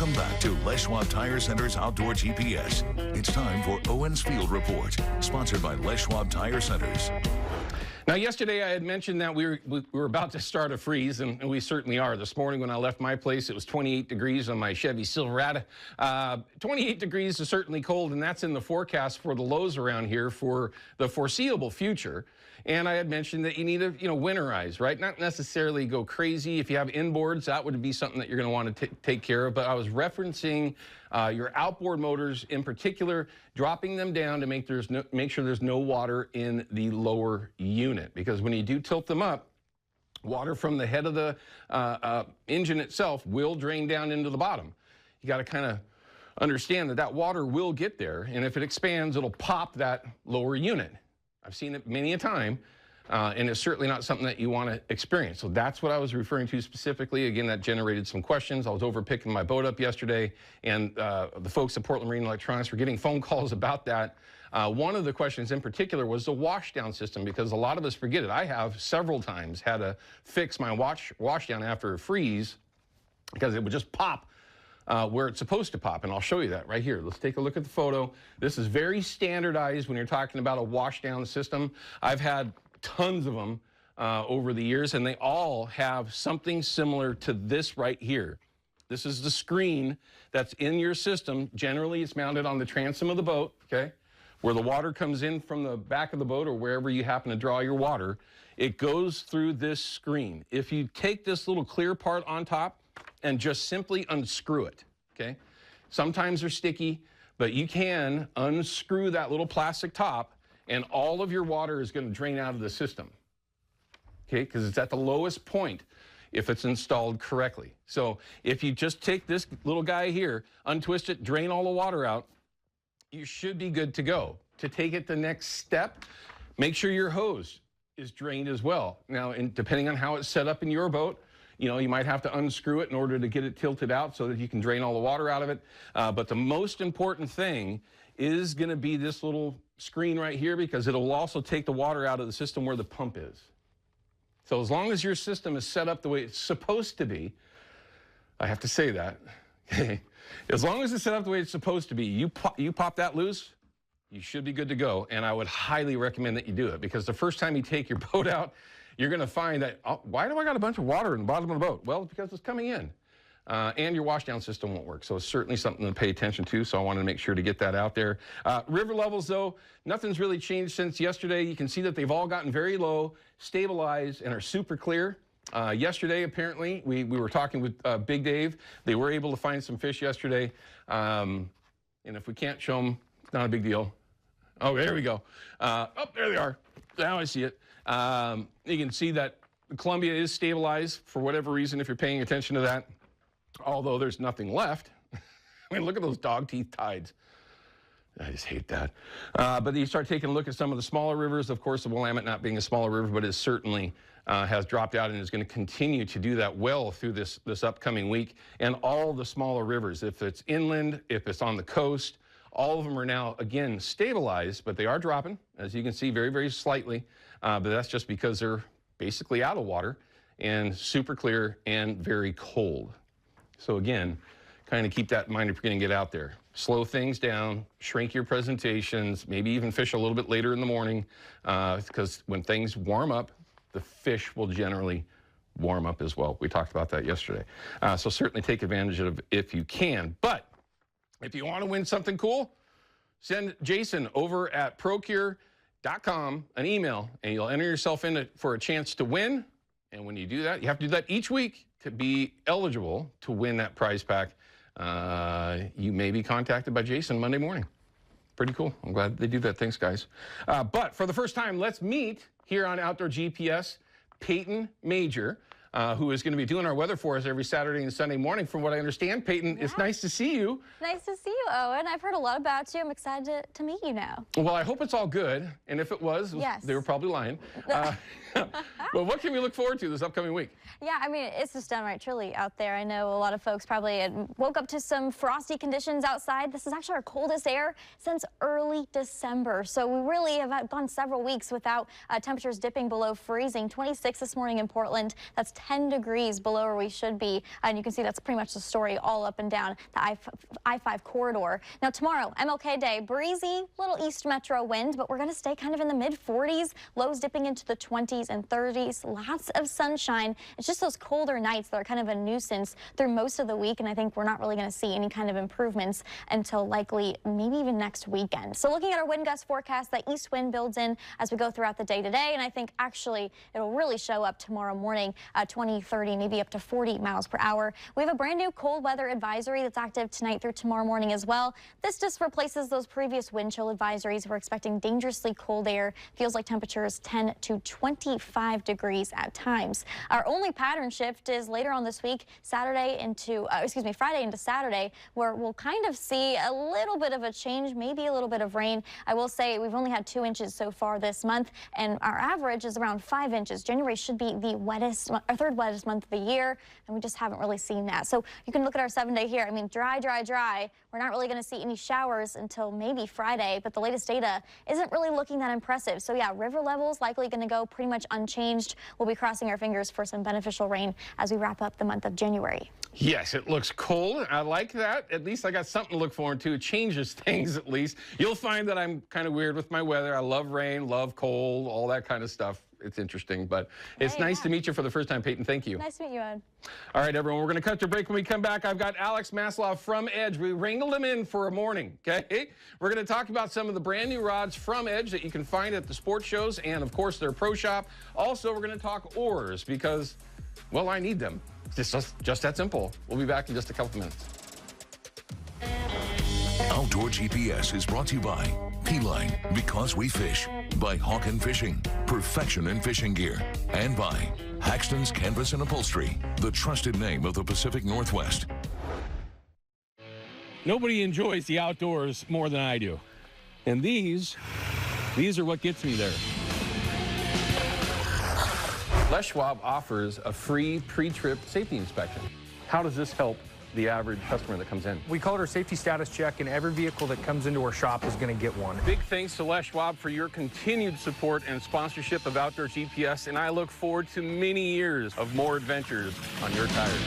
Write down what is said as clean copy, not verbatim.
Welcome back to Les Schwab Tire Center's Outdoor GPS. It's time for Owin's Field Report, sponsored by Les Schwab Tire Centers. Now, yesterday I had mentioned that we were about to start a freeze, and we certainly are. This morning when I left my place, it was 28 degrees on my Chevy Silverado. 28 degrees is certainly cold, and that's in the forecast for the lows around here for the foreseeable future. And I had mentioned that you need to, winterize, right? Not necessarily go crazy. If you have inboards, that would be something that you're going to want to take care of. But I was referencing your outboard motors in particular, dropping them down to make sure there's no water in the lower unit. Because when you do tilt them up, water from the head of the engine itself will drain down into the bottom. You got to kind of understand that water will get there. And if it expands, it'll pop that lower unit. I've seen it many a time, and it's certainly not something that you want to experience. So that's what I was referring to specifically. Again, that generated some questions. I was over picking my boat up yesterday, and the folks at Portland Marine Electronics were getting phone calls about that. One of the questions in particular was the washdown system, because a lot of us forget it. I have several times had to fix my washdown after a freeze because it would just pop where it's supposed to pop, and I'll show you that right here. Let's take a look at the photo. This is very standardized when you're talking about a washdown system. I've had tons of them over the years, and they all have something similar to this right here. This is the screen that's in your system. Generally, it's mounted on the transom of the boat, okay, where the water comes in from the back of the boat or wherever you happen to draw your water. It goes through this screen. If you take this little clear part on top and just simply unscrew it, okay? Sometimes they're sticky, but you can unscrew that little plastic top and all of your water is going to drain out of the system, okay? Because it's at the lowest point if it's installed correctly. So if you just take this little guy here, untwist it, drain all the water out, you should be good to go. To take it the next step, make sure your hose is drained as well. Now, depending on how it's set up in your boat, you might have to unscrew it in order to get it tilted out so that you can drain all the water out of it. But the most important thing is going to be this little screen right here, because it will also take the water out of the system where the pump is. So as long as your system is set up the way it's supposed to be, I have to say that, okay? As long as it's set up the way it's supposed to be, you pop that loose, you should be good to go. And I would highly recommend that you do it, because the first time you take your boat out, you're going to find that, oh, why do I got a bunch of water in the bottom of the boat? Well, because it's coming in. And your washdown system won't work. So it's certainly something to pay attention to. So I wanted to make sure to get that out there. River levels, though, nothing's really changed since yesterday. You can see that they've all gotten very low, stabilized, and are super clear. Yesterday, apparently, we were talking with Big Dave. They were able to find some fish yesterday. And if we can't show them, it's not a big deal. Oh, there we go. Oh, there they are. Now I see it. You can see that Columbia is stabilized for whatever reason, if you're paying attention to that, although there's nothing left. I mean, look at those dog teeth tides. I just hate that. But you start taking a look at some of the smaller rivers. Of course, the Willamette not being a smaller river, but it certainly has dropped out and is going to continue to do that well through this upcoming week. And all the smaller rivers, if it's inland, if it's on the coast, all of them are now, again, stabilized, but they are dropping, as you can see, very, very slightly. But that's just because they're basically out of water and super clear and very cold. So again, kind of keep that in mind if you're going to get out there. Slow things down, shrink your presentations, maybe even fish a little bit later in the morning, because when things warm up, the fish will generally warm up as well. We talked about that yesterday. So certainly take advantage of it if you can. But if you want to win something cool, send Jason over at Procure.com an email, and you'll enter yourself in for a chance to win. And when you do that, you have to do that each week to be eligible to win that prize pack. You may be contacted by Jason Monday morning. Pretty cool. I'm glad they do that. Thanks, guys. But for the first time, let's meet here on Outdoor GPS, Peyton Major, who is going to be doing our weather for us every Saturday and Sunday morning. From what I understand, Peyton, it's nice to see you. Nice to see you, Owen. I've heard a lot about you. I'm excited to meet you now. Well, I hope it's all good. And if it was, yes. They were probably lying. Well, what can we look forward to this upcoming week? Yeah, I mean, it's just downright chilly out there. I know a lot of folks probably woke up to some frosty conditions outside. This is actually our coldest air since early December. So we really have gone several weeks without temperatures dipping below freezing. 26 this morning in Portland. That's 10 degrees below where we should be. And you can see that's pretty much the story all up and down the I-5 corridor. Now tomorrow, MLK Day, breezy, little east metro wind, but we're going to stay kind of in the mid-40s, lows dipping into the 20s and 30s. Lots of sunshine. It's just those colder nights that are kind of a nuisance through most of the week, and I think we're not really going to see any kind of improvements until likely maybe even next weekend. So looking at our wind gust forecast, that east wind builds in as we go throughout the day today, and I think actually it'll really show up tomorrow morning, 20, 30, maybe up to 40 miles per hour. We have a brand new cold weather advisory that's active tonight through tomorrow morning as well. This just replaces those previous wind chill advisories. We're expecting dangerously cold air. Feels like temperatures 10 to 25 degrees at times. Our only pattern shift is later on this week, Friday into Saturday, where we'll kind of see a little bit of a change, maybe a little bit of rain. I will say we've only had 2 inches so far this month, and our average is around 5 inches. January should be the wettest, our third wettest month of the year, and we just haven't really seen that. So you can look at our 7-day here. I mean, dry, dry, dry. We're not really going to see any showers until maybe Friday, but the latest data isn't really looking that impressive. So yeah, river levels likely going to go pretty much unchanged. We'll be crossing our fingers for some beneficial rain as we wrap up the month of January. Yes, it looks cold. I like that. At least I got something to look forward to. It changes things at least. You'll find that I'm kind of weird with my weather. I love rain, love cold, all that kind of stuff. It's interesting, but it's nice to meet you for the first time, Peyton. Thank you. Nice to meet you, Ed. All right, everyone, we're going to cut to break. When we come back, I've got Alex Maslow from Edge. We wrangled him in for a morning, okay? We're going to talk about some of the brand new rods from Edge that you can find at the sports shows and, of course, their pro shop. Also, we're going to talk oars because, well, I need them. It's just that simple. We'll be back in just a couple minutes. Outdoor GPS is brought to you by P-Line, because we fish, by Hawken Fishing, perfection in fishing gear, and by Haxton's Canvas and Upholstery, the trusted name of the Pacific Northwest. Nobody enjoys the outdoors more than I do. And these are what gets me there. Les Schwab offers a free pre-trip safety inspection. How does this help the average customer that comes in? We call it our safety status check, and every vehicle that comes into our shop is going to get one. Big thanks to Les Schwab for your continued support and sponsorship of Outdoor GPS, and I look forward to many years of more adventures on your tires.